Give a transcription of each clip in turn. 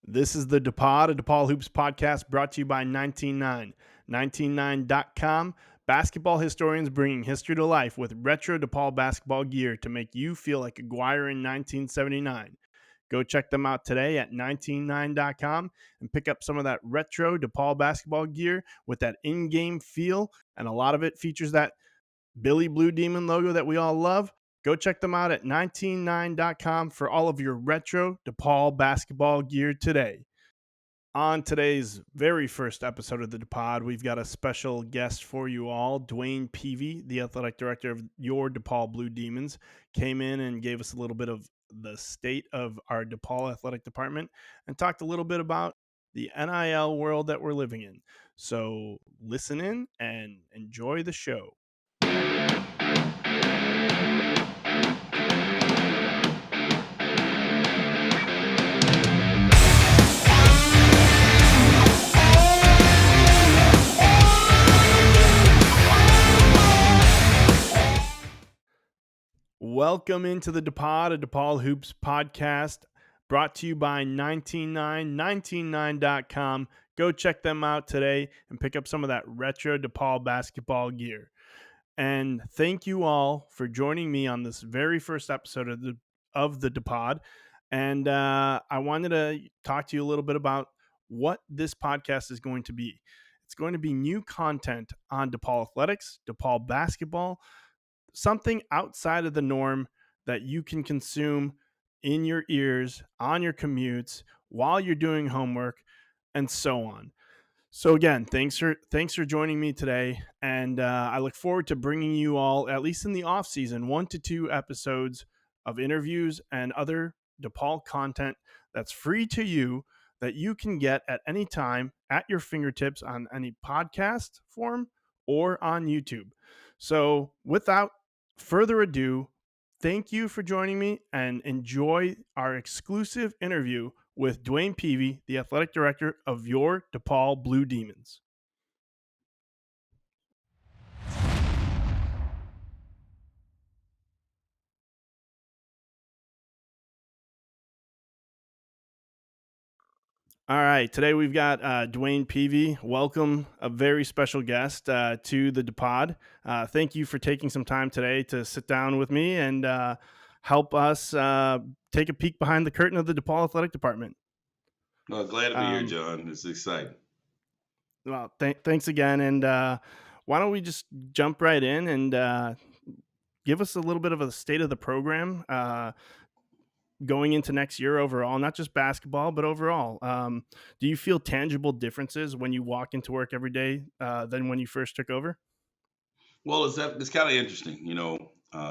This is the DePaud, a DePaul Hoops podcast brought to you by 199. 199.com. Basketball historians bringing history to life with retro DePaul basketball gear to make you feel like Aguirre in 1979. Go check them out today at 199.com and pick up some of that retro DePaul basketball gear with that in-game feel, and a lot of it features that Billy Blue Demon logo that we all love. Go check them out at 199.com for all of your retro DePaul basketball gear today. On today's very first episode of the DePod, we've got a special guest for you all. DeWayne Peevy, the athletic director of your DePaul Blue Demons, came in and gave us a little bit of the state of our DePaul athletic department and talked a little bit about the NIL world that we're living in. So listen in and enjoy the show. Welcome into the DePaud, a DePaul Hoops podcast brought to you by 199.com. Go check them out today and pick up some of that retro DePaul basketball gear. And thank you all for joining me on this very first episode of the DePaud. And I wanted to talk to you a little bit about what this podcast is going to be. It's going to be new content on DePaul athletics, DePaul basketball, something outside of the norm that you can consume in your ears, on your commutes, while you're doing homework, and so on. So again, thanks for joining me today, and I look forward to bringing you all, at least in the off season, 1 to 2 episodes of interviews and other DePaul content that's free to you that you can get at any time at your fingertips on any podcast form or on YouTube. So without further ado, thank you for joining me and enjoy our exclusive interview with DeWayne Peevy, the athletic director of your DePaul Blue Demons. All right, today we've got DeWayne Peevy. Welcome, a very special guest to the DePod. Thank you for taking some time today to sit down with me and help us take a peek behind the curtain of the DePaul Athletic Department. Well, glad to be here, John. It's exciting. Well, thanks again. And why don't we just jump right in and give us a little bit of a state of the program going into next year overall, not just basketball, but overall. Do you feel tangible differences when you walk into work every day than when you first took over? Well, it's kind of interesting.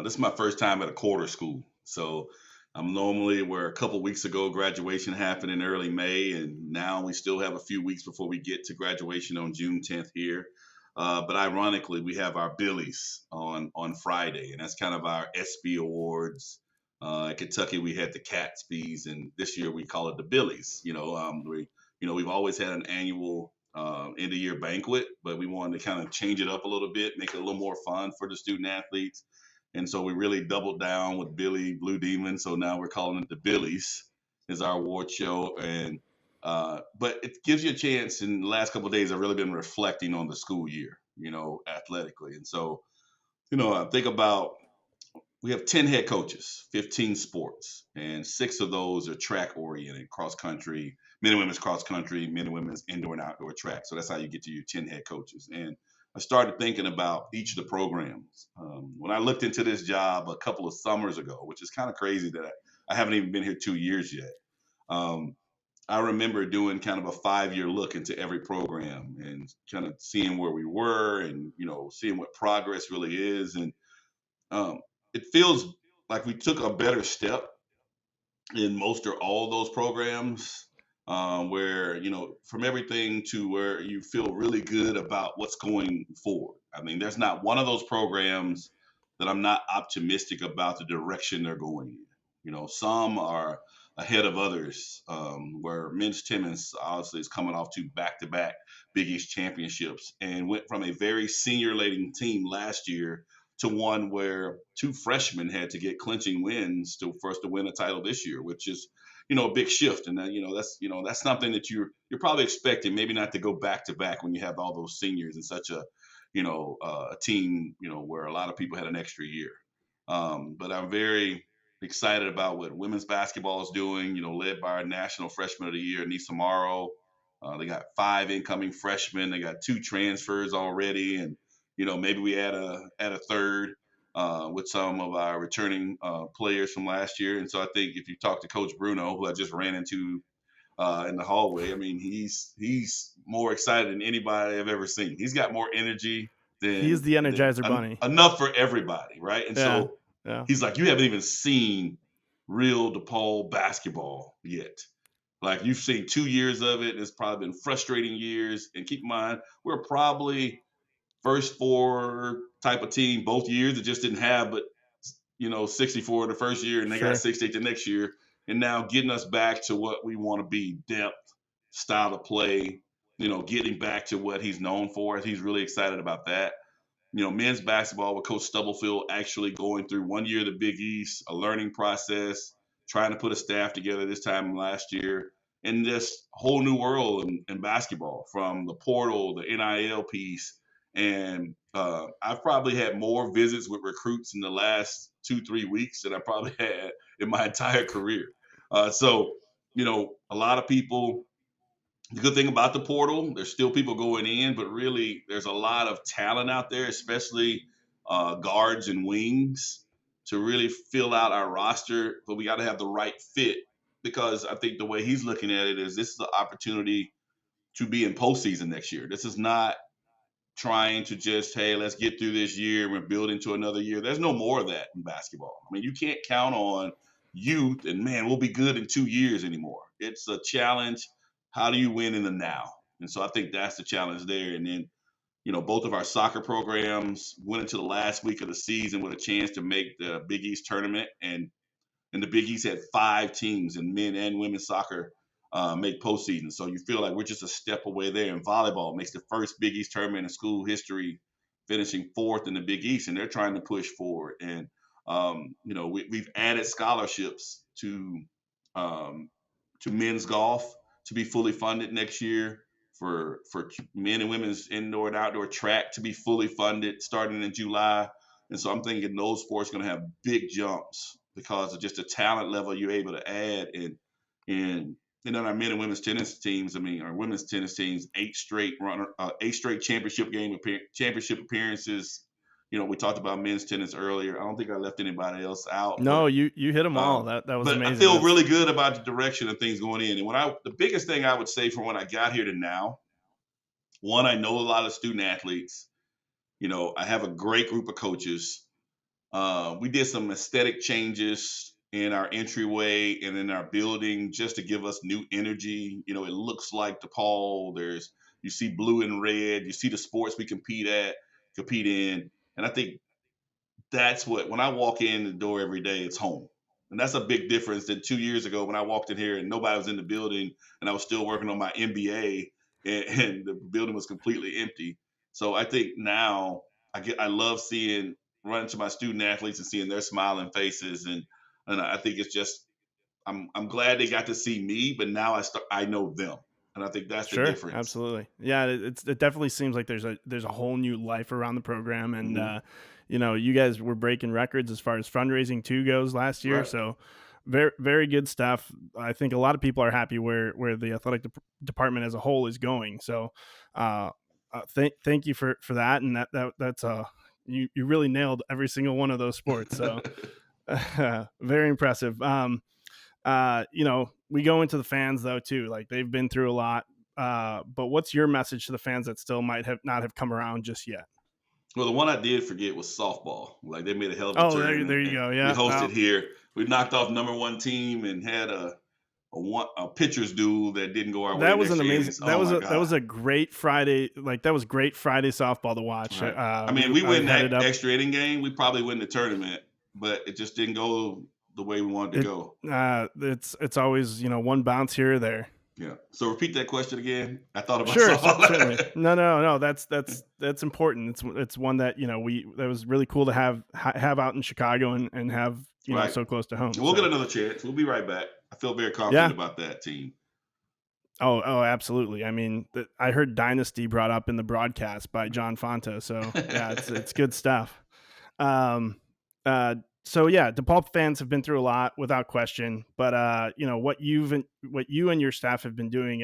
This is my first time at a quarter school. So I'm normally where a couple weeks ago graduation happened in early May, and now we still have a few weeks before we get to graduation on June 10th here. But ironically, we have our Billies on Friday, and that's kind of our SB awards. At Kentucky, we had the Catspies, and this year we call it the Billies. We've always had an annual end of year banquet, but we wanted to kind of change it up a little bit, make it a little more fun for the student athletes. And so we really doubled down with Billy Blue Demon. So now we're calling it the Billies is our award show. And but it gives you a chance. In the last couple of days, I've really been reflecting on the school year, athletically. And so, I think about we have 10 head coaches, 15 sports, and 6 of those are track oriented, cross country, men and women's cross country, men and women's indoor and outdoor track. So that's how you get to your 10 head coaches. And I started thinking about each of the programs. When I looked into this job a couple of summers ago, which is kind of crazy that I haven't even been here 2 years yet. I remember doing kind of a 5-year look into every program and kind of seeing where we were and, seeing what progress really is. And it feels like we took a better step in most or all those programs, where, from everything to where you feel really good about what's going forward. I mean, there's not one of those programs that I'm not optimistic about the direction they're going in. Some are ahead of others, where men's tennis obviously is coming off 2 back-to-back Big East championships and went from a very senior-laden team last year to one where 2 freshmen had to get clinching wins for us to win a title this year, which is, a big shift. And that's something that you're probably expecting, maybe not to go back to back when you have all those seniors in such a team, where a lot of people had an extra year. But I'm very excited about what women's basketball is doing, led by our national freshman of the year, Nisa Morrow. They got 5 incoming freshmen. They got 2 transfers already, and maybe we add a third with some of our returning players from last year. And so I think if you talk to Coach Bruno, who I just ran into in the hallway, I mean, he's more excited than anybody I've ever seen. He's got more energy He's than the Energizer Bunny. enough for everybody, right? And Yeah, so yeah. he's like, you haven't even seen real DePaul basketball yet. Like, you've seen 2 years of it. It's probably been frustrating years. And keep in mind, we're probably first 4 type of team both years. It just didn't have but 64 the first year, and they got Sure. 68 the next year. And now getting us back to what we want to be: depth, style of play, getting back to what he's known for. He's really excited about that. Men's basketball with Coach Stubblefield actually going through 1 year of the Big East, a learning process, trying to put a staff together this time last year, and this whole new world in basketball, from the portal, the NIL piece. And I've probably had more visits with recruits in the last 2-3 weeks than I probably had in my entire career. So, a lot of people. The good thing about the portal, there's still people going in, but really there's a lot of talent out there, especially guards and wings, to really fill out our roster. But we got to have the right fit, because I think the way he's looking at it is this is the opportunity to be in postseason next year. This is not trying to just, hey, let's get through this year and we're building to another year. There's no more of that in basketball. I mean, you can't count on youth and, man, we'll be good in 2 years anymore. It's a challenge. How do you win in the now? And so I think that's the challenge there. And then, both of our soccer programs went into the last week of the season with a chance to make the Big East tournament. And the Big East had 5 teams in men and women's soccer make postseason. So you feel like we're just a step away there. And volleyball makes the first Big East tournament in school history, finishing 4th in the Big East, and they're trying to push forward. And we've added scholarships to men's golf to be fully funded next year, for men and women's indoor and outdoor track to be fully funded starting in July. And so I'm thinking those sports are going to have big jumps because of just the talent level you're able to add. And then our men and women's tennis teams, our women's tennis teams, 8 straight championship appearances. We talked about men's tennis earlier. I don't think I left anybody else out, No, but you hit them all. That was but I amazing. feel really good about the direction of things going in. And the biggest thing I would say from when I got here to now, one, I know a lot of student athletes. I have a great group of coaches. We did some aesthetic changes in our entryway and in our building just to give us new energy. It looks like DePaul. You see blue and red. You see the sports we compete in. And I think that's when I walk in the door every day, it's home. And that's a big difference than 2 years ago when I walked in here and nobody was in the building and I was still working on my MBA, and the building was completely empty. So I think now I love running to my student athletes and seeing their smiling faces. And I think it's just, I'm glad they got to see me, but now I know them. And I think that's the Sure, difference. absolutely. Yeah, it definitely seems like there's a whole new life around the program, and Mm-hmm. you guys were breaking records as far as fundraising too goes last year. Right. So very very good stuff. I think a lot of people are happy where the athletic department as a whole is going. So thank you for that, and that's you really nailed every single one of those sports. So very impressive. We go into the fans though too. Like, they've been through a lot. But what's your message to the fans that still might have not have come around just yet? Well, the one I did forget was softball. Like, they made a hell of a Oh, turn, there you and go. we Yeah. hosted here. We knocked off #1 team and had a pitcher's duel that didn't go our way That was next an year. amazing. Oh my That was God. a great Friday. Like, that was great Friday softball to watch. Right. We I win headed that up. extra inning game, we probably win the tournament, but it just didn't go the way we wanted to It go. it's always one bounce here or there. Yeah. So repeat that question again. I thought about Sure, something. certainly. No. That's important. It's one that we that was really cool to have out in Chicago and have Right. so close to home. We'll get So another chance. We'll be right back. I feel very confident yeah. about that team. Oh, absolutely. I mean, I heard Dynasty brought up in the broadcast by John Fonta. So yeah, it's good stuff. Um, uh, so yeah, DePaul fans have been through a lot without question. But what you and your staff have been doing,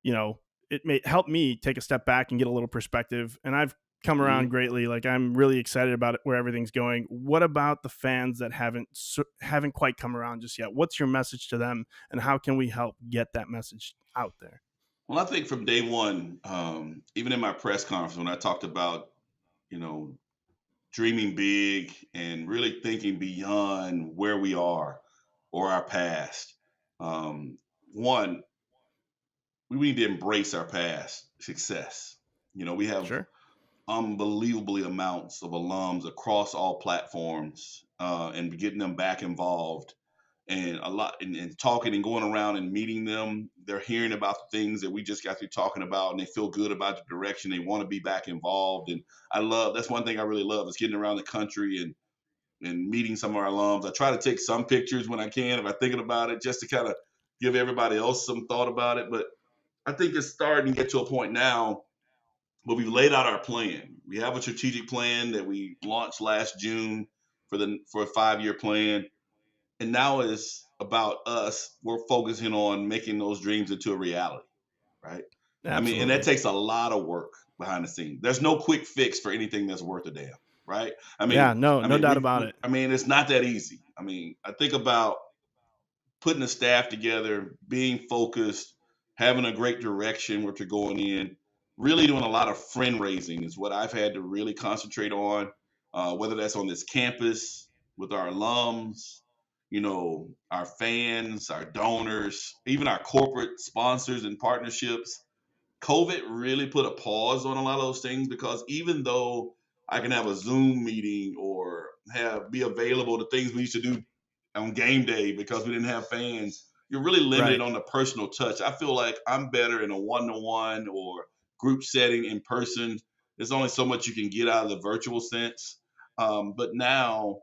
you know, it may help me take a step back and get a little perspective. And I've come around Mhm. greatly. Like I'm really excited about it, where everything's going. What about the fans that haven't quite come around just yet? What's your message to them, and how can we help get that message out there? Well, I think from day one, even in my press conference when I talked about, you know, dreaming big and really thinking beyond where we are or our past. One, we need to embrace our past success. We have Sure. unbelievably amounts of alums across all platforms, and getting them back involved and a lot and talking and going around and meeting them. They're hearing about the things that we just got through talking about, and they feel good about the direction. They want to be back involved. And that's one thing I really love is getting around the country and meeting some of our alums. I try to take some pictures when I can if I'm thinking about it, just to kind of give everybody else some thought about it. But I think it's starting to get to a point now. But we've laid out our plan. We have a strategic plan that we launched last June for a 5-year plan, and now it's about us. We're focusing on making those dreams into a reality, right? I mean, and that Absolutely. takes a lot of work behind the scenes. There's no quick fix for anything that's worth a damn, right? I Yeah. mean, No doubt about it. I mean, it's not that easy. I mean, I think about putting a staff together, being focused, having a great direction what you're going in, really doing a lot of friend raising is what I've had to really concentrate on, whether that's on this campus with our alums, our fans, our donors, even our corporate sponsors and partnerships. COVID really put a pause on a lot of those things because even though I can have a Zoom meeting or have be available to things we used to do on game day because we didn't have fans, you're really limited Right. on the personal touch. I feel like I'm better in a one-to-one or group setting in person. There's only so much you can get out of the virtual sense. But now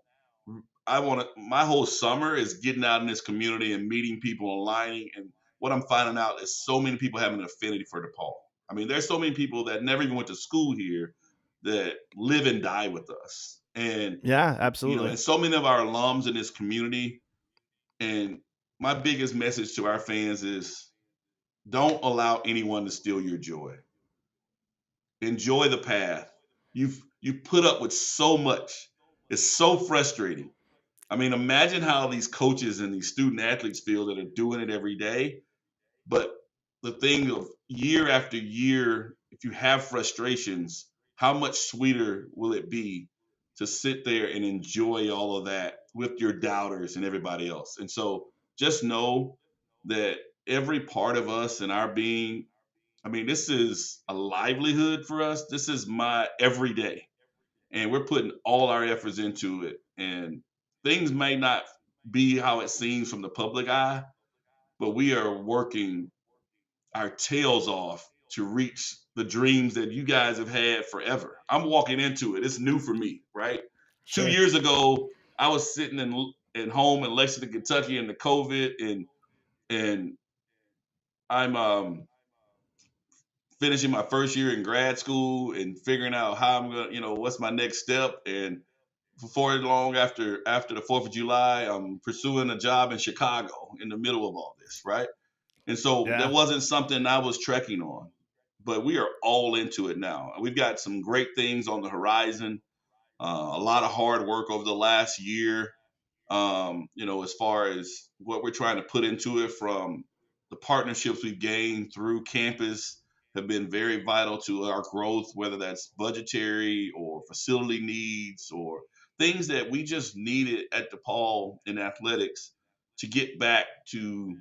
my whole summer is getting out in this community and meeting people, aligning. And what I'm finding out is so many people have an affinity for DePaul. I mean, there's so many people that never even went to school here that live and die with us. And Yeah. Absolutely. and so many of our alums in this community. And my biggest message to our fans is don't allow anyone to steal your joy. Enjoy the path. You've put up with so much. It's so frustrating. I mean, imagine how these coaches and these student athletes feel that are doing it every day. But the thing of year after year, if you have frustrations, how much sweeter will it be to sit there and enjoy all of that with your doubters and everybody else? And so just know that every part of us and our being, I mean, this is a livelihood for us. This is my everyday. And we're putting all our efforts into it. And things may not be how it seems from the public eye, but we are working our tails off to reach the dreams that you guys have had forever. I'm walking into it. It's new for me, right? Two Sure. years ago, I was sitting in home in Lexington, Kentucky, in the COVID, and I'm finishing my first year in grad school and figuring out how I'm gonna, what's my next step. And before long after the 4th of July, I'm pursuing a job in Chicago in the middle of all this, right? And so that Yeah. wasn't something I was trekking on, but we are all into it now. We've got some great things on the horizon, a lot of hard work over the last year, as far as what we're trying to put into it from the partnerships we've gained through campus have been very vital to our growth, whether that's budgetary or facility needs or things that we just needed at DePaul in athletics to get back to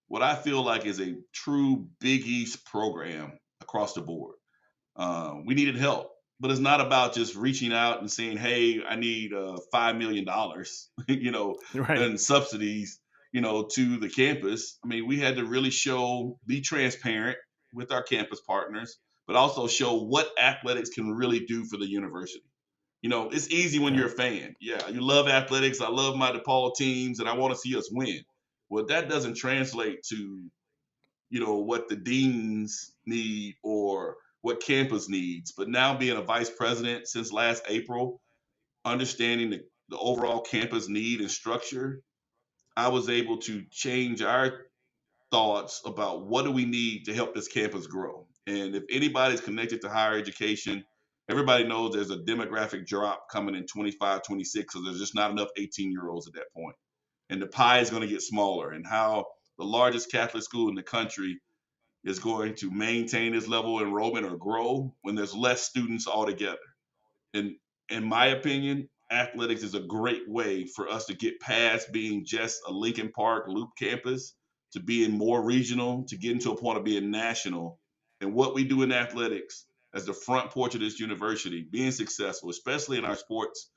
what I feel like is a true Big East program across the board. We needed help, but it's not about just reaching out and saying, "Hey, I need $5 million," Right. and subsidies. to the campus. I mean, we had to really be transparent with our campus partners, but also show what athletics can really do for the university. It's easy when Yeah. you're a fan. Yeah, you love athletics. I love my DePaul teams, and I want to see us win. Well, that doesn't translate to what the deans need or what campus needs. But now being a vice president since last April, understanding the overall campus need and structure, I was able to change our thoughts about what do we need to help this campus grow. And if anybody's connected to higher education, everybody knows there's a demographic drop coming in 25, 26, so there's just not enough 18-year-olds at that point. And the pie is going to get smaller, and how the largest Catholic school in the country is going to maintain its level of enrollment or grow when there's less students altogether. And in my opinion, athletics is a great way for us to get past being just a Lincoln Park Loop campus to being more regional, to getting to a point of being national. And what we do in athletics as the front porch of this university, being successful, especially in our sports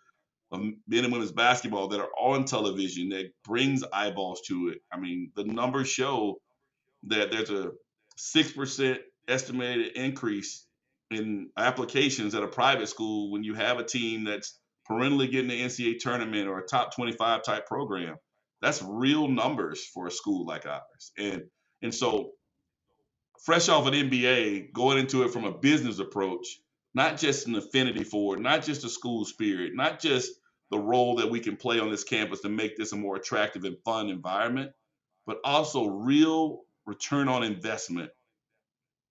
of men and women's basketball that are on television, that brings eyeballs to it. I mean, the numbers show that there's a 6% estimated increase in applications at a private school when you have a team that's perennially getting the NCAA tournament or a top 25 type program. That's real numbers for a school like ours. And so fresh off an MBA, going into it from a business approach, not just an affinity for it, not just a school spirit, not just the role that we can play on this campus to make this a more attractive and fun environment, but also real return on investment.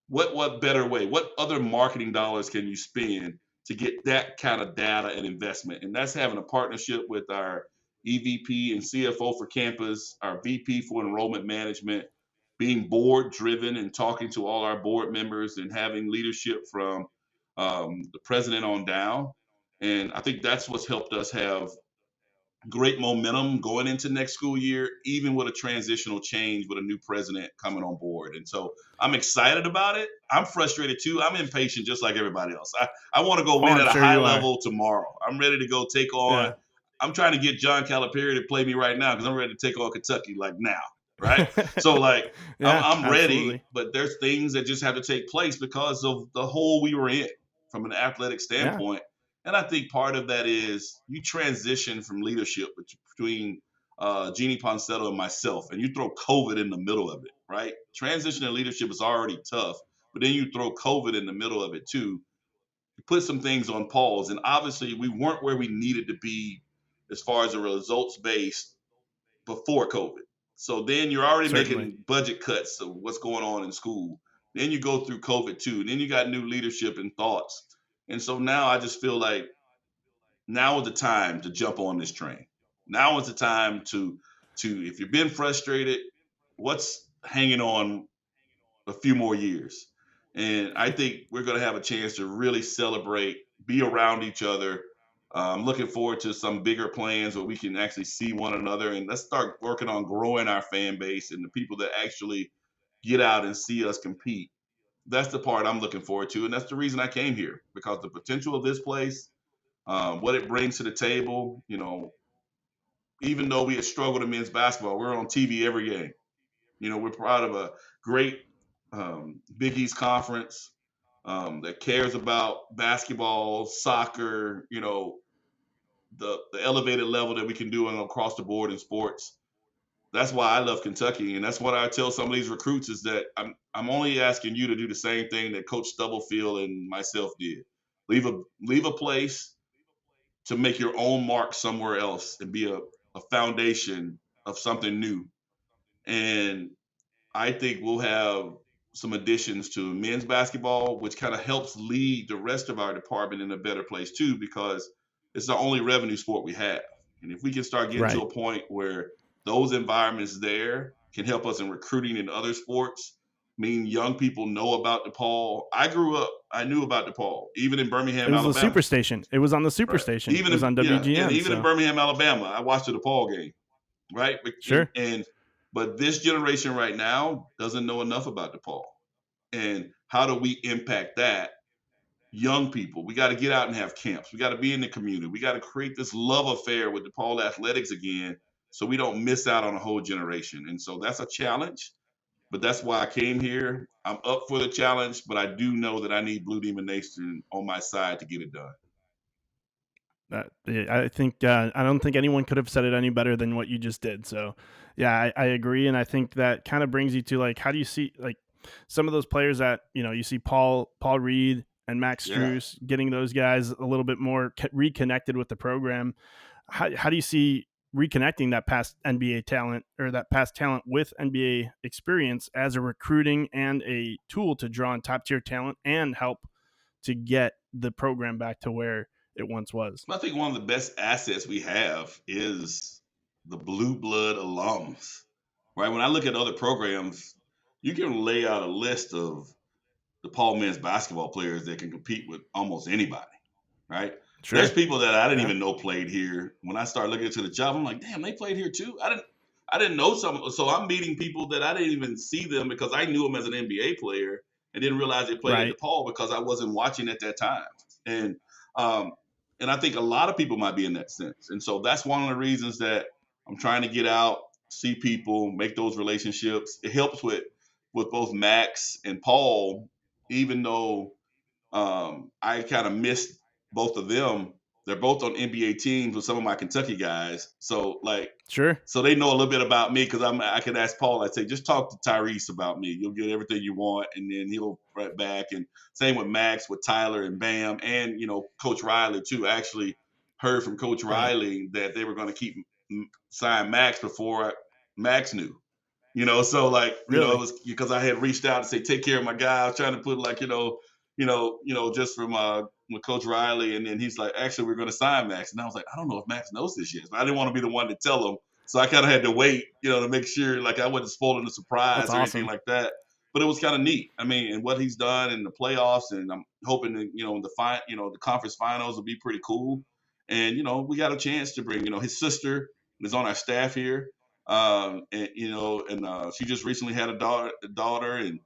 What better way? What other marketing dollars can you spend to get that kind of data and investment? And that's having a partnership with our EVP and CFO for campus, our VP for enrollment management, being board driven and talking to all our board members and having leadership from the president on down. And I think that's what's helped us have great momentum going into next school year, even with a transitional change with a new president coming on board. And so I'm excited about it. I'm frustrated too. I'm impatient just like everybody else. I want to go Oh, win I'm at a sure high you are. level tomorrow. I'm ready to go take on. Yeah. I'm trying to get John Calipari to play me right now because I'm ready to take on Kentucky like now. Right. So like Yeah, I'm ready, absolutely. but there's things that just have to take place because of the hole we were in from an athletic Yeah. standpoint. And I think part of that is you transition from leadership between Jeannie Ponsetto and myself, and you throw COVID in the middle of it, right? Transition in leadership is already tough, but then you throw COVID in the middle of it too. You put some things on pause, and obviously we weren't where we needed to be as far as a results based before COVID. So then you're already Certainly. making budget cuts of what's going on in school. Then you go through COVID too. Then you got new leadership and thoughts. And so now I just feel like now is the time to jump on this train. Now is the time to if you've been frustrated, what's hanging on a few more years? And I think we're going to have a chance to really celebrate, be around each other. I'm looking forward to some bigger plans where we can actually see one another, and let's start working on growing our fan base and the people that actually get out and see us compete. That's the part I'm looking forward to, and that's the reason I came here, because the potential of this place, what it brings to the table. Even though we had struggled in men's basketball, we're on TV every game. We're proud of a great Big East conference that cares about basketball, soccer, the elevated level that we can do across the board in sports. That's why I love Kentucky, and that's what I tell some of these recruits is that I'm only asking you to do the same thing that Coach Stubblefield and myself did. Leave a place to make your own mark somewhere else and be a foundation of something new. And I think we'll have some additions to men's basketball, which kind of helps lead the rest of our department in a better place too, because it's the only revenue sport we have. And if we can start getting to Right. a point where those environments there can help us in recruiting in other sports, mean young people know about DePaul. I grew up, I knew about DePaul, even in It Birmingham, was the Alabama. Superstation. It was on the Right. Superstation. It Even was in on yeah, yeah, WGN. even in So Birmingham, Alabama, I watched a DePaul game, right? sure. But this generation right now doesn't know enough about DePaul. And how do we impact that? Young people, we got to get out and have camps. We got to be in the community. We got to create this love affair with DePaul athletics again, so we don't miss out on a whole generation. And so that's a challenge, but that's why I came here. I'm up for the challenge, but I do know that I need Blue Demon Nation on my side to get it done. I think I don't think anyone could have said it any better than what you just did. So, yeah, I agree, and I think that kind of brings you to like, how do you see like some of those players that you see Paul Reed and Max Yeah. Struess getting those guys a little bit more reconnected with the program. How do you see reconnecting that past NBA talent or that past talent with NBA experience as a recruiting and a tool to draw in top tier talent and help to get the program back to where it once was? I think one of the best assets we have is the blue blood alums, right? When I look at other programs, you can lay out a list of the Paul men's basketball players that can compete with almost anybody, right? There's Sure. people that I didn't Yeah. even know played here. When I started looking into the job, I'm like, damn, they played here too. I didn't know some. So I'm meeting people that I didn't even see them because I knew them as an NBA player and didn't realize they played at Right. DePaul because I wasn't watching at that time. And um, and I think a lot of people might be in that sense. And so that's one of the reasons that I'm trying to get out, see people, make those relationships. It helps with both Max and Paul, even though I kind of missed both of them. They're both on NBA teams with some of my Kentucky guys. So like, Sure. so they know a little bit about me because I could ask Paul. I'd say, just talk to Tyrese about me. You'll get everything you want, and then he'll right back. And same with Max, with Tyler and Bam, and Coach Riley too. I actually heard from Coach Right. Riley that they were going to keep sign Max before Max knew. So like, it Really. was because I had reached out to say, take care of my guy. I was trying to put like, just from with Coach Riley, and then he's like, actually, we're going to sign Max, and I was like, I don't know if Max knows this yet, but I didn't want to be the one to tell him, so I kind of had to wait, to make sure like I wasn't spoiling the That's surprise or anything awesome. like that. But it was kind of neat. I mean, and what he's done in the playoffs, and I'm hoping that the conference finals will be pretty cool. And we got a chance to bring his sister is on our staff here, and she just recently had a daughter, and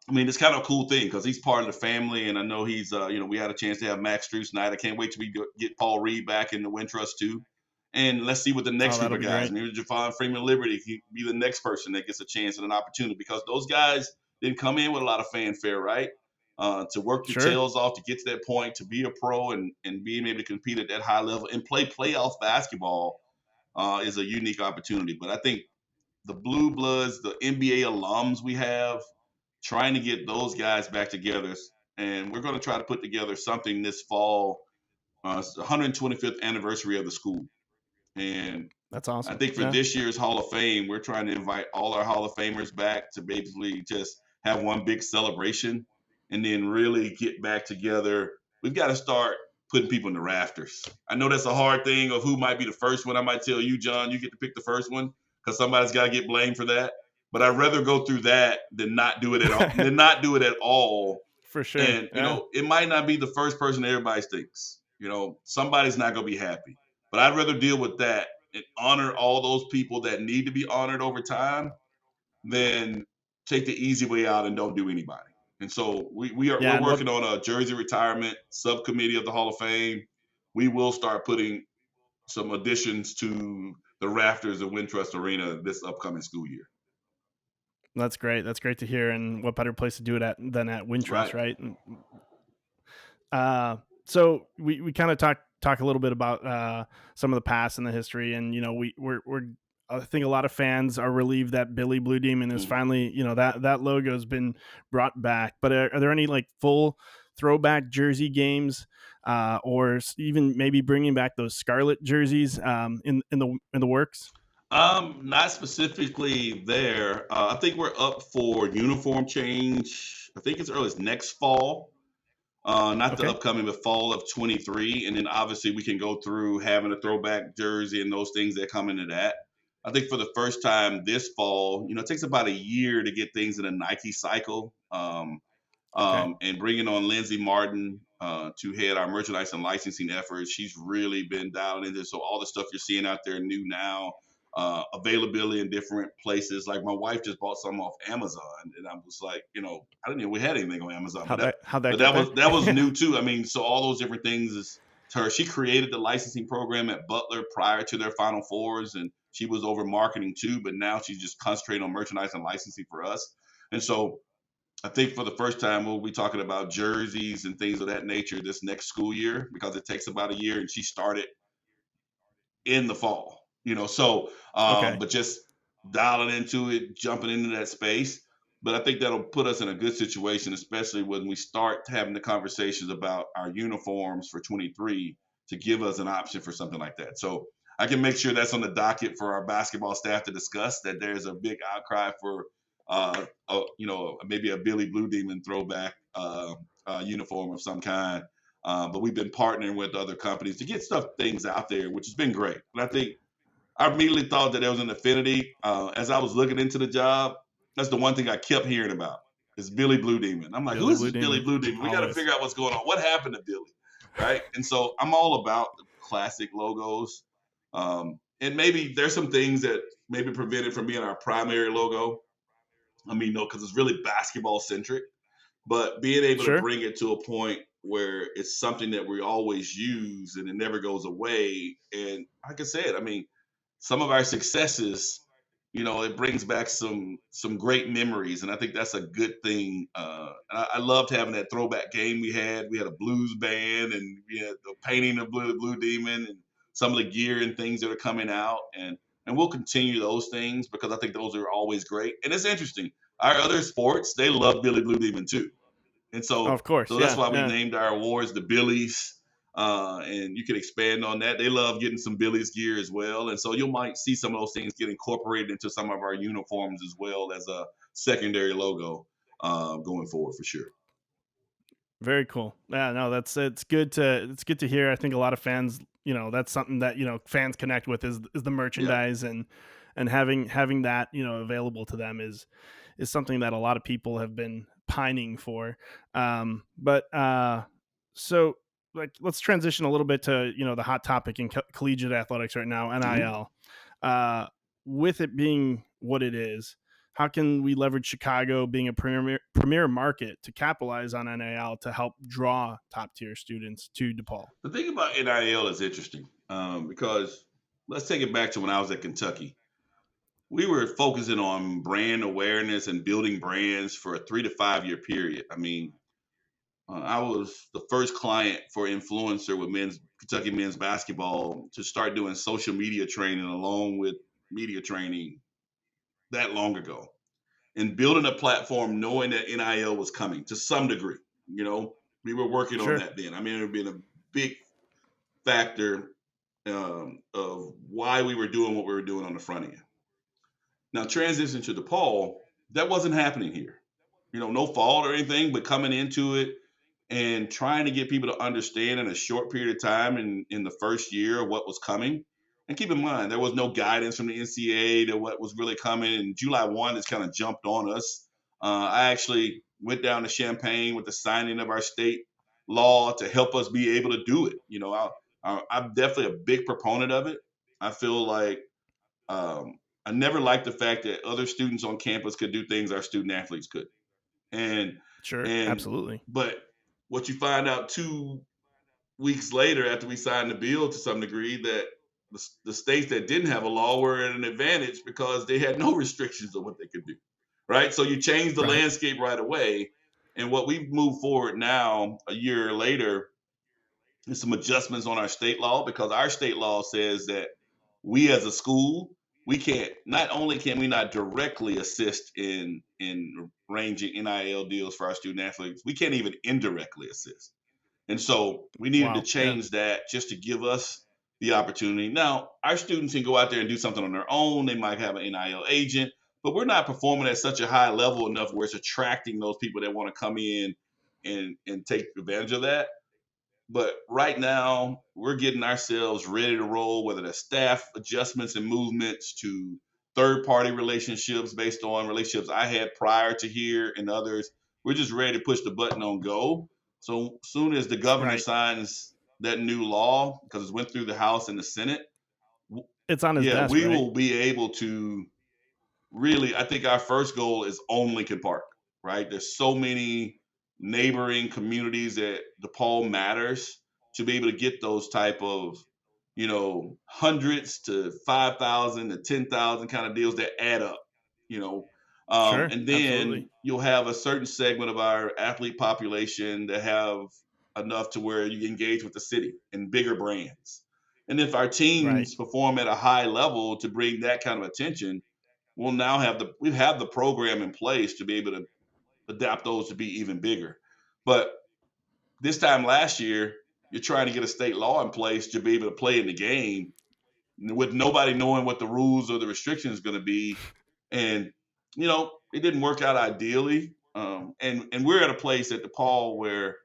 I mean, it's kind of a cool thing because he's part of the family, and I know he's, we had a chance to have Max Struess tonight. I can't wait till we get Paul Reed back in the Wintrust too, and let's see what the Oh, next group that'll of be guys. great. Maybe Javon Freeman Liberty can be the next person that gets a chance and an opportunity because those guys didn't come in with a lot of fanfare, right? To work their Sure. tails off to get to that point, to be a pro and being able to compete at that high level and play playoff basketball is a unique opportunity. But I think the blue bloods, the NBA alums we have, trying to get those guys back together. And we're going to try to put together something this fall. It's the 125th anniversary of the school. And That's I awesome. think for Yeah. this year's Hall of Fame, we're trying to invite all our Hall of Famers back to basically just have one big celebration and then really get back together. We've got to start putting people in the rafters. I know that's a hard thing of who might be the first one. I might tell you, John, you get to pick the first one because somebody's got to get blamed for that. But I'd rather go through that than not do it at all. Than not do it at all. For sure. And Yeah. it might not be the first person that everybody thinks. Somebody's not going to be happy. But I'd rather deal with that and honor all those people that need to be honored over time than take the easy way out and don't do anybody. And so Yeah. we're And what working on a jersey retirement subcommittee of the Hall of Fame. We will start putting some additions to the rafters of Wintrust Arena this upcoming school year. That's great. That's great to hear. And what better place to do it at than at Wintrust, Right. right? And, so we kind of talk a little bit about some of the past and the history, and we're I think a lot of fans are relieved that Billy Blue Demon is Mhm. finally, that logo has been brought back. But are there any like full throwback jersey games, or even maybe bringing back those Scarlet jerseys in the works? Not specifically there. I think we're up for uniform change. I think as early as next fall. Not the Okay. upcoming, but fall of 23. And then obviously we can go through having a throwback jersey and those things that come into that. I think for the first time this fall, it takes about a year to get things in a Nike cycle. Okay. And bringing on Lindsay Martin to head our merchandise and licensing efforts. She's really been dialing into this. So all the stuff you're seeing out there new now, availability in different places. Like my wife just bought some off Amazon, and I'm just like, I didn't know we had anything on Amazon, but How'd that but get that there? was that was new too. I mean, so all those different things is to her. She created the licensing program at Butler prior to their Final Fours, and she was over marketing too. But now she's just concentrating on merchandise and licensing for us. And so I think for the first time we'll be talking about jerseys and things of that nature this next school year because it takes about a year, and she started in the fall, So, Okay. but just dialing into it, jumping into that space. But I think that'll put us in a good situation, especially when we start having the conversations about our uniforms for 23 to give us an option for something like that. So I can make sure that's on the docket for our basketball staff to discuss. That there's a big outcry for, maybe a Billy Blue Demon throwback uniform of some kind, but we've been partnering with other companies to get things out there, which has been great. But I think I immediately thought that there was an affinity. As I was looking into the job, that's the one thing I kept hearing about is Billy Blue Demon. I'm like, who Billy is Blue this Billy Demon. Blue Demon? We got to Always. figure out what's going on. What happened to Billy? Right. And so I'm all about the classic logos. And maybe there's some things that maybe prevent it from being our primary logo. I mean, no, because it's really basketball centric, but being able to Sure. bring it to a point where it's something that we always use and it never goes away. And like I said, I mean, some of our successes, it brings back some great memories, and I think that's a good thing. And I loved having that throwback game we had. We had a blues band, and we had the painting of Blue Demon, and some of the gear and things that are coming out, and we'll continue those things because I think those are always great. And it's interesting. Our other sports, they love Billy Blue Demon too. And Of so course. that's Yeah. why we Yeah. named our awards the Billies. And you can expand on that. They love getting some Billies gear as well. And so you might see some of those things get incorporated into some of our uniforms as well as a secondary logo going forward for sure. Very cool. Yeah, no, it's good to hear. I think a lot of fans, that's something that, fans connect with is the Yeah. merchandise, and having that, available to them is something that a lot of people have been pining for. But so like let's transition a little bit to, the hot topic in collegiate athletics right now, Mhm. NIL. Uh with it being what it is, how can we leverage Chicago being a premier market to capitalize on NIL to help draw top tier students to DePaul? The thing about NIL is interesting because let's take it back to when I was at Kentucky. We were focusing on brand awareness and building brands for a 3 to 5 year period. I mean, I was the first client for influencer with men's Kentucky men's basketball to start doing social media training along with media training that long ago, and building a platform knowing that NIL was coming to some degree. You know, we were working on Sure. that then. I mean, it had been a big factor of why we were doing what we were doing on the front end. Now, transition to DePaul, that wasn't happening here. No fault or anything, but coming into it and trying to get people to understand in a short period of time in the first year of what was coming. And keep in mind, there was no guidance from the NCAA to what was really coming. And July 1 has kind of jumped on us. I actually went down to Champaign with the signing of our state law to help us be able to do it. I'm definitely a big proponent of it. I feel like I never liked the fact that other students on campus could do things our student athletes could. And Sure. and Absolutely. but what you find out 2 weeks later after we signed the bill to some degree that the states that didn't have a law were at an advantage because they had no restrictions on what they could do. Right. So you change the Right. landscape right away. And what we've moved forward now, a year later, is some adjustments on our state law because our state law says that we as a school, we can't not only can we not directly assist in arranging NIL deals for our student athletes, we can't even indirectly assist. And so we needed to Wow. Yeah. change that just to give us the opportunity. Now, our students can go out there and do something on their own. They might have an NIL agent, but we're not performing at such a high level enough where it's attracting those people that want to come in and take advantage of that. But right now, we're getting ourselves ready to roll, whether that's staff adjustments and movements to third party relationships based on relationships I had prior to here and others. We're just ready to push the button on go. So soon as the governor Right. signs that new law, because it went through the House and the Senate, It's on his yeah, desk, we right? will be able to really, I think our first goal is on Lincoln Park, right? There's so many neighboring communities that DePaul matters to be able to get those type of, hundreds to 5,000 to 10,000 kind of deals that add up, you know. Sure. And Absolutely. then you'll have a certain segment of our athlete population that have enough to where you engage with the city and bigger brands. And if our Right. teams perform at a high level to bring that kind of attention, we have the program in place to be able to adapt those to be even bigger. But this time last year, you're trying to get a state law in place to be able to play in the game with nobody knowing what the rules or the restrictions is going to be. And, it didn't work out ideally. And we're at a place at DePaul where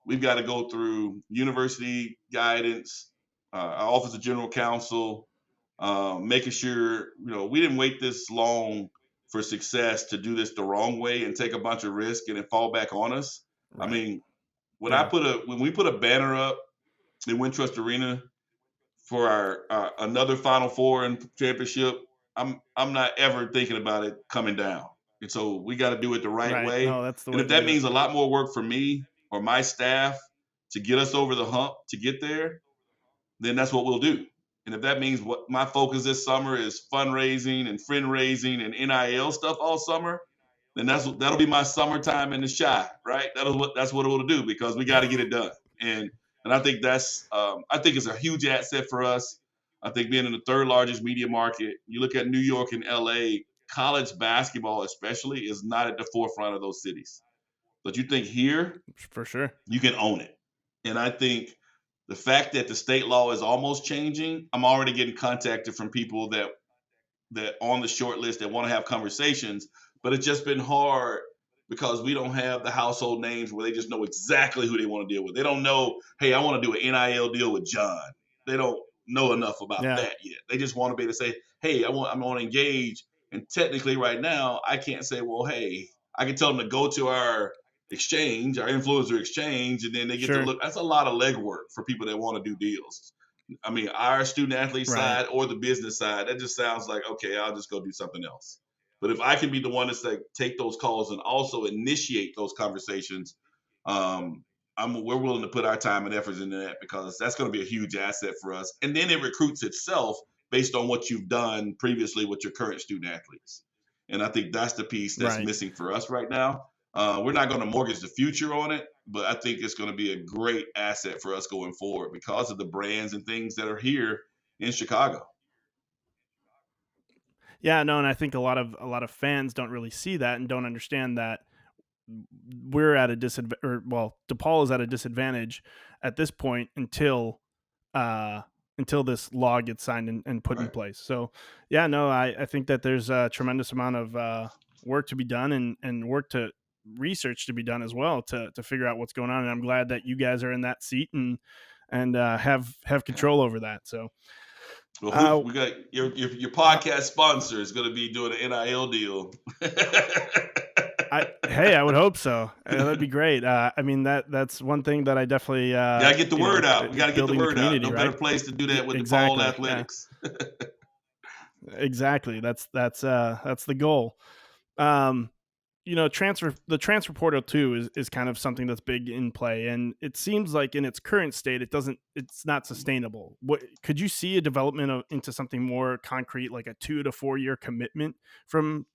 we've got to go through university guidance, our Office of General Counsel, making sure, we didn't wait this long for success to do this the wrong way and take a bunch of risk and then fall back on us. I Right. mean, Yeah. when we put a banner up in Wintrust Arena for our another Final Four and championship, I'm not ever thinking about it coming down. And so we got to do it the right Right. way. No, that's the And way if to that do it. means a lot more work for me or my staff to get us over the hump to get there, then that's what we'll do. And if that means what my focus this summer is fundraising and friend raising and NIL stuff all summer, then that'll be my summertime in the shy, right? That's what it'll do because we got to get it done. And and I think it's a huge asset for us. I think being in the third largest media market, you look at New York and LA, college basketball especially is not at the forefront of those cities. But you think here, For sure. you can own it. And I think the fact that the state law is almost changing, I'm already getting contacted from people that on the short list that want to have conversations, but it's just been hard because we don't have the household names where they just know exactly who they want to deal with. They don't know, hey, I want to do an NIL deal with John. They don't know enough about Yeah. that yet. They just want to be able to say, hey, I want to engage. And technically, right now, I can't say, well, hey, I can tell them to go to our exchange, our influencer exchange, and then they get to Sure. look. That's a lot of legwork for people that want to do deals. I mean, our student athlete Right. side or the business side, that just sounds like, okay, I'll just go do something else. But if I can be the one that's like take those calls and also initiate those conversations, um, we're willing to put our time and efforts into that because that's going to be a huge asset for us. And then it recruits itself based on what you've done previously with your current student athletes. And I think that's the piece that's Right. missing for us right now. We're not going to mortgage the future on it, but I think it's going to be a great asset for us going forward because of the brands and things that are here in Chicago. Yeah, no, and I think a lot of fans don't really see that and don't understand that we're at a disadvantage, or well, DePaul is at a disadvantage at this point uh until this law gets signed and put in Right. place. So yeah, no, I think that there's a tremendous amount of work to be done and work to research to be done as well to figure out what's going on. And I'm glad that you guys are in that seat and have Yeah. control over that. So Well, uh, we got your uh, podcast sponsor is going to be doing an NIL deal. I would hope so. That'd be great. I mean that's one thing that I definitely Got to get the word out. We got it's to get the building the word out. community, No better right? place to do Yeah, that with DePaul exactly. Yeah, Athletics. exactly. That's the goal. Um, the transfer portal too is kind of something that's big in play, and it seems like in its current state, it's not sustainable. What could you see a development into something more concrete, like a 2 to 4 year commitment from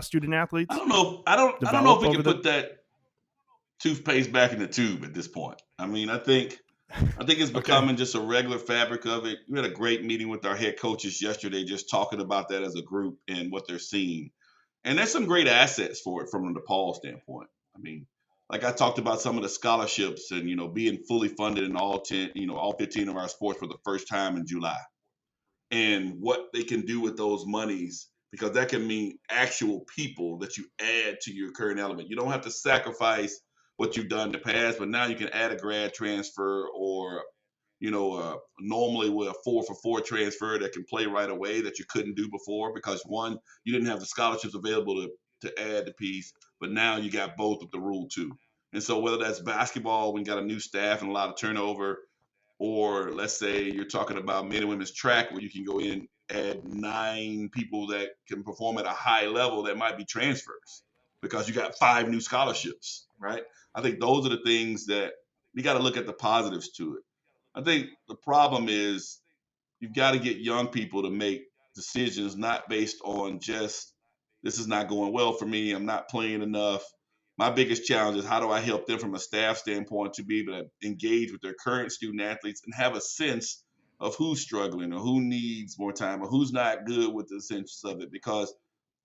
student I athletes don't know. I don't know if develop we over can the? put that toothpaste back in the tube at this point. I mean, I think it's Okay, becoming just a regular fabric of it. We had a great meeting with our head coaches yesterday, just talking about that as a group and what they're seeing. And there's some great assets for it from the DePaul standpoint. I mean, like I talked about some of the scholarships and being fully funded in all 10, all 15 of our sports for the first time in July, and what they can do with those monies because that can mean actual people that you add to your current element. You don't have to sacrifice what you've done in the past, but now you can add a grad transfer or normally with a 4-for-4 transfer that can play right away that you couldn't do before because one, you didn't have the scholarships available to add the piece, but now you got both with the rule too. And so whether that's basketball, when you got a new staff and a lot of turnover, or let's say you're talking about men and women's track where you can go in add 9 people that can perform at a high level that might be transfers because you got 5 new scholarships, right? I think those are the things that we got to look at the positives to it. I think the problem is you've got to get young people to make decisions not based on just this is not going well for me. I'm not playing enough. My biggest challenge is how do I help them from a staff standpoint to be able to engage with their current student athletes and have a sense of who's struggling or who needs more time or who's not good with the sense of it because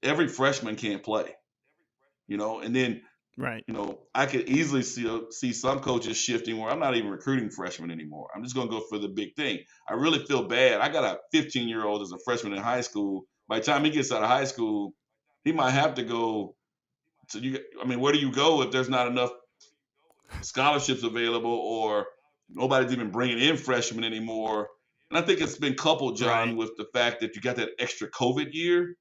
every freshman can't play, and then Right. I could easily see some coaches shifting where I'm not even recruiting freshmen anymore. I'm just going to go for the big thing. I really feel bad. I got a 15-year-old as a freshman in high school. By the time he gets out of high school, he might have to go. So I mean, where do you go if there's not enough scholarships available or nobody's even bringing in freshmen anymore? And I think it's been coupled, John, Right. with the fact that you got that extra COVID year.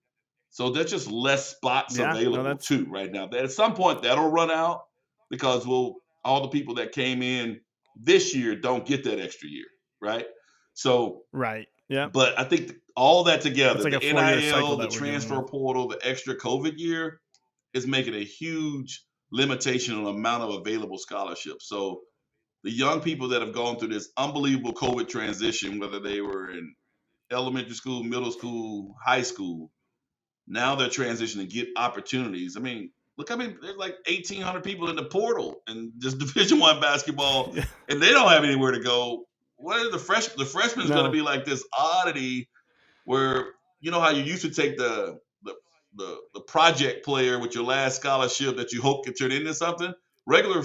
So there's just less spots Yeah. No, available that's too right now. At some point that'll run out because all the people that came in this year don't get that extra year, right? So, right. Yeah. but I think all that It's together, like the a 4-year cycle NIL, the that we're dealing transfer with. portal, the extra COVID year is making a huge limitation on the amount of available scholarships. So the young people that have gone through this unbelievable COVID transition, whether they were in elementary school, middle school, high school, now they're transitioning to get opportunities. I mean, look, there's like 1,800 people in the portal and just Division 1 basketball, Yeah. and they don't have anywhere to go. What are the freshmen is going to No. be like this oddity where how you used to take the project player with your last scholarship that you hope could turn into something. Regular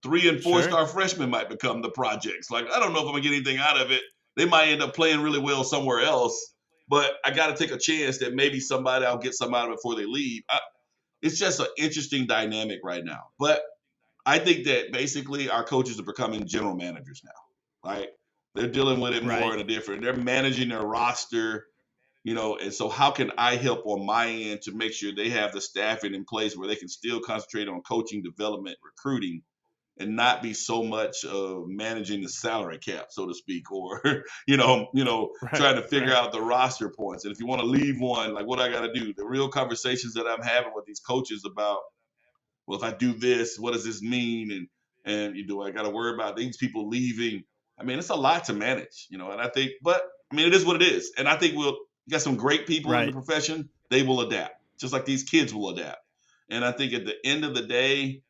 3 and 4 Sure. star freshmen might become the projects. Like I don't know if I'm gonna get anything out of it. They might end up playing really well somewhere else, but I got to take a chance that maybe I'll get some out of it before they leave. It's just an interesting dynamic right now. But I think that basically our coaches are becoming general managers now. Right? They're dealing with it more Right. in a different. They're managing their roster. And so how can I help on my end to make sure they have the staffing in place where they can still concentrate on coaching, development, recruiting, and not be so much of managing the salary cap, so to speak, or Right. trying to figure Right. out the roster points. And if you want to leave one, like what I got to do, the real conversations that I'm having with these coaches about, well, if I do this, what does this mean? And I got to worry about these people leaving? I mean, it's a lot to manage, and I think, but I mean, it is what it is. And I think we'll got some great people in the Right. profession. They will adapt, just like these kids will adapt. And I think at the end of the day,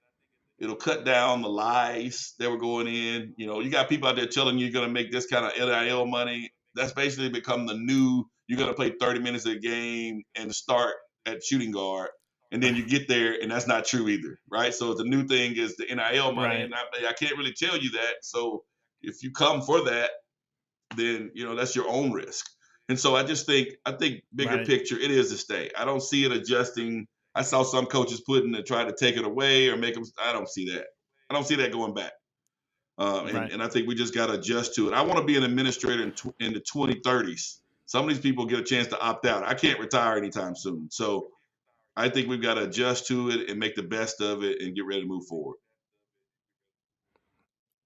it'll cut down the lies that were going in. You got people out there telling you you're going to make this kind of NIL money. That's basically become the new. You're going to play 30 minutes a game and start at shooting guard, and then you get there, and that's not true either, right? So the new thing is the NIL money, Right. and I can't really tell you that. So if you come for that, then that's your own risk. And so I think bigger Right. picture, it is to stay. I don't see it adjusting. I saw some coaches putting to try to take it away or make them. I don't see that. I don't see that going back. And Right. and I think we just got to adjust to it. I want to be an administrator in the 2030s. Some of these people get a chance to opt out. I can't retire anytime soon. So I think we've got to adjust to it and make the best of it and get ready to move forward.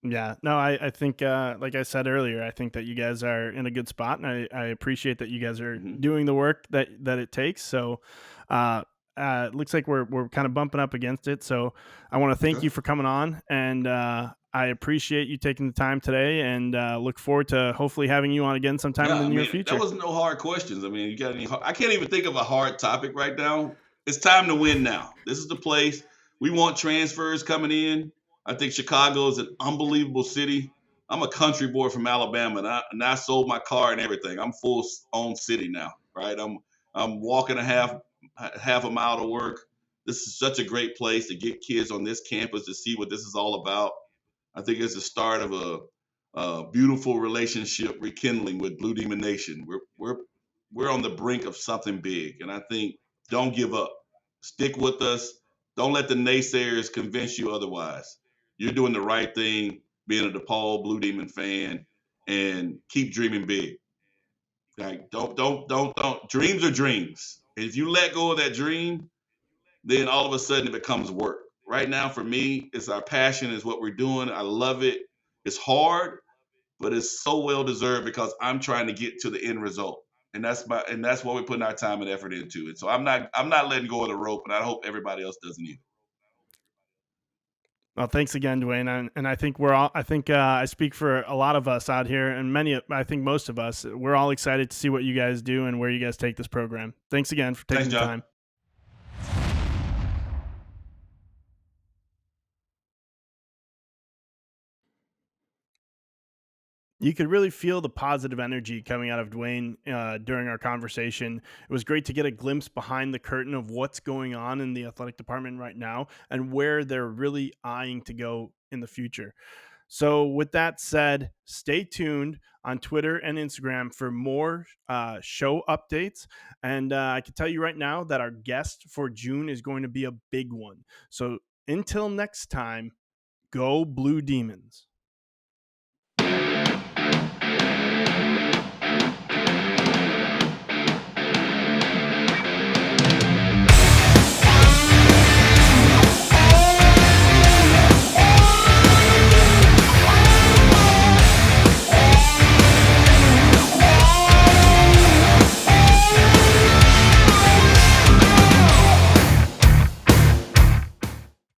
Yeah, no, I think, like I said earlier, I think that you guys are in a good spot, and I appreciate that you guys are Hmm. doing the work that it takes. So, uh, it looks like we're kind of bumping up against it. So, I want to thank Okay. you for coming on, and I appreciate you taking the time today, and look forward to hopefully having you on again sometime in Yeah, the I near mean, that future. was no hard questions. I mean, you got any? I can't even think of a hard topic right now. It's time to win now. This is the place. We want transfers coming in. I think Chicago is an unbelievable city. I'm a country boy from Alabama, and I sold my car and everything. I'm full own city now, right? I'm walking a half a mile to work. This is such a great place to get kids on this campus to see what this is all about. I think it's the start of a beautiful relationship rekindling with Blue Demon Nation. We're on the brink of something big, and I think don't give up. Stick with us. Don't let the naysayers convince you otherwise. You're doing the right thing, being a DePaul Blue Demon fan, and keep dreaming big. Like don't. Dreams are dreams. And if you let go of that dream, then all of a sudden it becomes work. Right now, for me, it's our passion, is what we're doing. I love it. It's hard, but it's so well deserved because I'm trying to get to the end result. And that's what we're putting our time and effort into. And so I'm not letting go of the rope, and I hope everybody else doesn't either. Well, thanks again, Dwayne. And I think we're all, I think I speak for a lot of us out here, and I think most of us, we're all excited to see what you guys do and where you guys take this program. Thanks again for Thanks, taking the John. time. You could really feel the positive energy coming out of Dwayne during our conversation. It was great to get a glimpse behind the curtain of what's going on in the athletic department right now and where they're really eyeing to go in the future. So, with that said, stay tuned on Twitter and Instagram for more show updates. And I can tell you right now that our guest for June is going to be a big one. So, until next time, go Blue Demons.